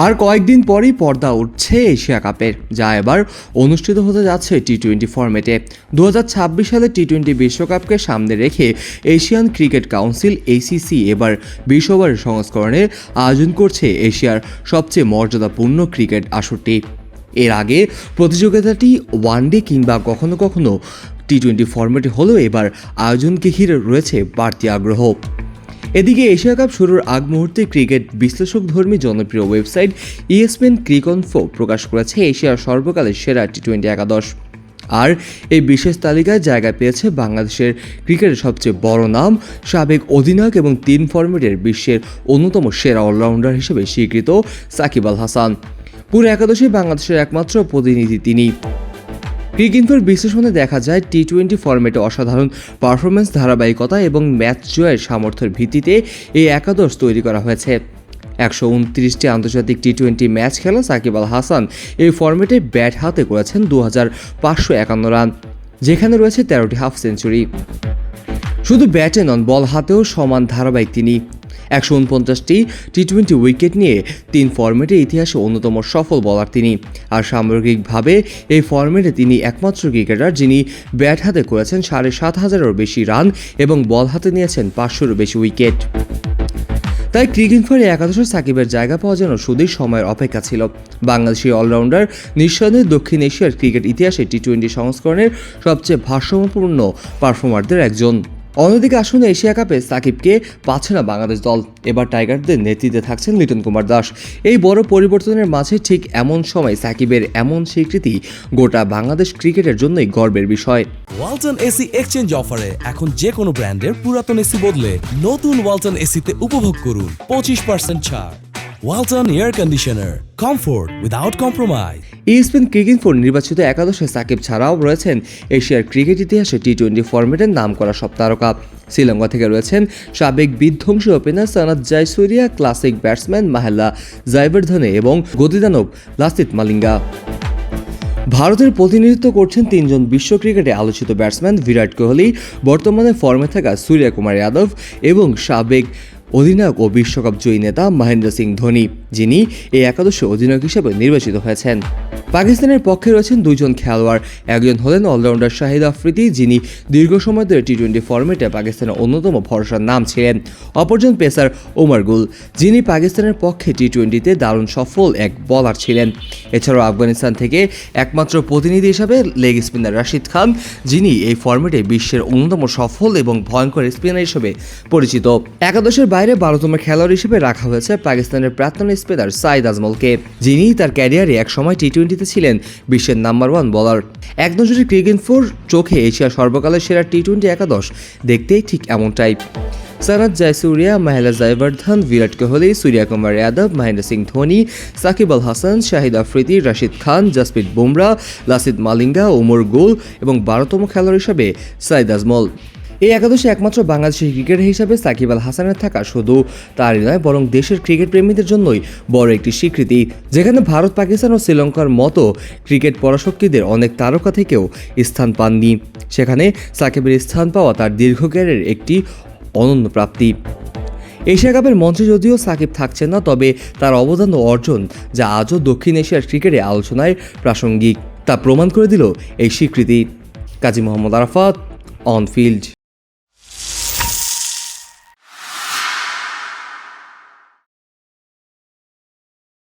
আর কয়েকদিন পরেই পর্দা উঠছে এশিয়া কাপের, যা এবার অনুষ্ঠিত হতে যাচ্ছে টি-20 ফরম্যাটে। 2026 সালে টি-20 বিশ্বকাপকে সামনে রেখে এশিয়ান ক্রিকেট কাউন্সিল ACC এবার 20 ওভারের সংস্করণের আয়োজন করছে এশিয়ার সবচেয়ে মর্যাদাপূর্ণ ক্রিকেট আসরটি। এর আগে প্রতিযোগিতাটি ওয়ানডে কিংবা কখনো কখনো টি-20 ফরম্যাটে হলেও এবার আয়োজনকে ঘিরে রয়েছে বাড়তি আগ্রহ। এদিকে এশিয়া কাপ শুরুর আগ মুহূর্তে ক্রিকেট বিশ্লেষকধর্মী জনপ্রিয় ওয়েবসাইট ESPN ক্রিকইনফো প্রকাশ করেছে এশিয়ার সর্বকালের সেরা টি-20 একাদশ। আর এই বিশেষ তালিকায় জায়গা পেয়েছে বাংলাদেশের ক্রিকেটের সবচেয়ে বড় নাম, সাবেক অধিনায়ক এবং 3 ফরম্যাটের বিশ্বের অন্যতম সেরা অলরাউন্ডার হিসেবে স্বীকৃত সাকিব আল হাসান। পুরো একাদশে বাংলাদেশের একমাত্র প্রতিনিধি তিনি। ক্রিকইনফোর বিশ্লেষণে দেখা যায় টি-20 ফরম্যাটে অসাধারণ পারফরম্যান্স, ধারাবাহিকতা এবং ম্যাচ জয়ের সামর্থ্যের ভিত্তিতে এই একাদশ তৈরি করা হয়েছে। 129টি আন্তর্জাতিক টি-20 ম্যাচ খেলা সাকিব আল হাসান এই ফরম্যাটে ব্যাট হাতে করেছেন 2551 রান, যেখানে রয়েছে 13টি হাফ সেঞ্চুরি। শুধু ব্যাটে নন, বল হাতেও সমান ধারাবাহিক তিনি। 149টি টি-20 উইকেট নিয়ে 3 ফরম্যাটের ইতিহাসে অন্যতম সফল বোলার তিনি। আর সামগ্রিকভাবে এই ফরম্যাটে তিনি একমাত্র ক্রিকেটার যিনি ব্যাট হাতে করেছেন 7,500-এরও বেশি রান এবং বল হাতে নিয়েছেন 500-এরও বেশি উইকেট। তাই ক্রিকইনফোর একাদশে সাকিবের জায়গা পাওয়া যেন শুধুই সময়ের অপেক্ষা ছিল। বাংলাদেশি অলরাউন্ডার নিঃসন্দেহে দক্ষিণ এশিয়ার ক্রিকেট ইতিহাসে টি-20 সংস্করণের সবচেয়ে ভারসাম্যপূর্ণ পারফর্মারদের একজন। অন্যদিকে আসন্ন এশিয়া কাপে সাকিবকে পাচ্ছে না বাংলাদেশ দল। এবার টাইগারদের নেতৃত্বে থাকছেন লিটন কুমার দাস। এই বড় পরিবর্তনের মাঝে ঠিক এমন সময় সাকিবের এমন স্বীকৃতি গোটা বাংলাদেশ ক্রিকেটের জন্যই গর্বের বিষয়। ওয়ালটন এসি এক্সচেঞ্জ অফারে এখন যে কোনো ব্র্যান্ডের পুরাতন এসি বদলে নতুন ওয়ালটন এসিতে উপভোগ করুন 25% ছাড়। Walton air conditioner, comfort without compromise. ESPN ক্রিকইনফোর নির্বাচিত একাদশে সাকিব ছাড়াও রয়েছেন এশিয়ার ক্রিকেট ইতিহাসে টি-20 ফরম্যাটের নাম করা সব তারকা। শ্রীলঙ্কা থেকে রয়েছেন সাবেক বিধ্বংসী opener Sanath Jayasuriya, classic batsman Mahela Jayawardene এবং গতিদানব লাসিথ মালিঙ্গা। ভারতের প্রতিনিধিত্ব করছেন 3 জন বিশ্ব ক্রিকেটে আলোচিত ব্যাটসম্যান বিরাট কোহলি, বর্তমানে ফর্মে থাকা সূর্যকুমার যাদব এবং সাবেক অধিনায়ক ও বিশ্বকাপ জয়ী নেতা মহেন্দ্র সিং ধোনি, যিনি এই একাদশে অধিনায়ক হিসেবে নির্বাচিত হয়েছেন। পাকিস্তানের পক্ষে রয়েছেন 2 জন খেলোয়াড়। একজন হলেন অলরাউন্ডার শাহিদ আফ্রিদি, যিনি দীর্ঘ সময় ধরে টি-20 ফরম্যাটে পাকিস্তানের অন্যতম ভরসার নাম ছিলেন। অপরজন পেসার ওমর গুল, যিনি পাকিস্তানের পক্ষে টি-20তে দারুণ সফল এক বোলার ছিলেন। এছাড়াও আফগানিস্তান থেকে একমাত্র প্রতিনিধি হিসাবে লেগ স্পিনার রাশিদ খান, যিনি এই ফরম্যাটে বিশ্বের অন্যতম সফল এবং ভয়ঙ্কর স্পিনার হিসেবে পরিচিত। একাদশের বাইরে 12তম খেলোয়াড় হিসেবে রাখা হয়েছে পাকিস্তানের প্রাক্তন স্পিনার সাইদ আজমলকে, যিনি তার ক্যারিয়ারে একসময় টি-20তে ছিলেন বিশ্বের নাম্বার 1 বোলার। এক নজরে ক্রিকইনফোর চোখে এশিয়া সর্বকালের সেরা টি-20 একাদশ দেখতেই ঠিক এমনটাই। সানাত জয়সুরিয়া, মাহেলা জয়বর্ধন, বিরাট কোহলি, সূর্যকুমার যাদব, মহেন্দ্র সিং ধোনি, সাকিব আল হাসান, শাহিদ আফ্রিদি, রাশিদ খান, জসপ্রীত বুমরা, লাসিথ মালিঙ্গা, ওমর গুল এবং 12তম খেলোয়াড় হিসেবে সাইদ আজমল। এই একাদশে একমাত্র বাংলাদেশি ক্রিকেটার হিসাবে সাকিব আল হাসানের থাকা শুধু তারই নয়, বরং দেশের ক্রিকেট প্রেমীদের জন্যই বড় একটি স্বীকৃতি, যেখানে ভারত, পাকিস্তান ও শ্রীলঙ্কার মতো ক্রিকেট পরাশক্তিদের অনেক তারকা থেকেও স্থান পাননি। সেখানে সাকিবের স্থান পাওয়া তার দীর্ঘ ক্যারিয়ারের একটি অনন্য প্রাপ্তি। এশিয়া কাপের মঞ্চে যদিও সাকিব থাকছেন না, তবে তার অবদান ও অর্জন যা আজও দক্ষিণ এশিয়ার ক্রিকেটে আলোচনায় প্রাসঙ্গিক তা প্রমাণ করে দিল এই স্বীকৃতি। Kazi Mohammad Arafat, on field.